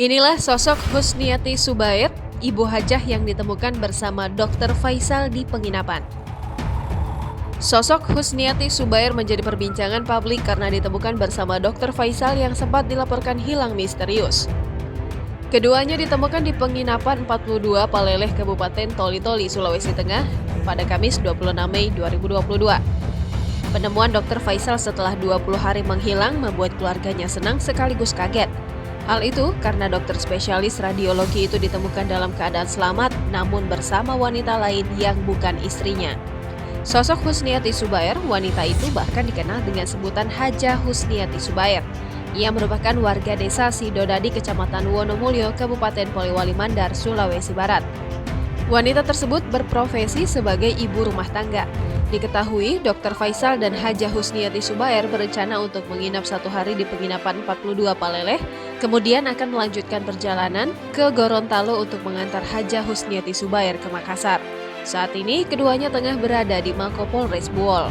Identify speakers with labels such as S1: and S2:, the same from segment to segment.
S1: Inilah sosok Husniati Subair, ibu hajah yang ditemukan bersama Dr. Faisal di penginapan. Sosok Husniati Subair menjadi perbincangan publik karena ditemukan bersama Dr. Faisal yang sempat dilaporkan hilang misterius. Keduanya ditemukan di penginapan 42 Paleleh, Kabupaten Toli-Toli, Sulawesi Tengah pada Kamis 26 Mei 2022. Penemuan Dr. Faisal setelah 20 hari menghilang membuat keluarganya senang sekaligus kaget. Hal itu karena dokter spesialis radiologi itu ditemukan dalam keadaan selamat namun bersama wanita lain yang bukan istrinya. Sosok Husniati Subair, wanita itu bahkan dikenal dengan sebutan Hajah Husniati Subair. Ia merupakan warga desa Sidodadi, Kecamatan Wonomulyo, Kabupaten Polewali Mandar, Sulawesi Barat. Wanita tersebut berprofesi sebagai ibu rumah tangga. Diketahui Dr. Faisal dan Hajah Husniati Subair berencana untuk menginap 1 hari di penginapan 42 Paleleh, kemudian akan melanjutkan perjalanan ke Gorontalo untuk mengantar Hajah Husniati Subair ke Makassar. Saat ini keduanya tengah berada di Mako Polres Buol.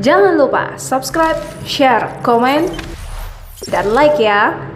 S2: Jangan lupa subscribe, share, komen, dan like ya.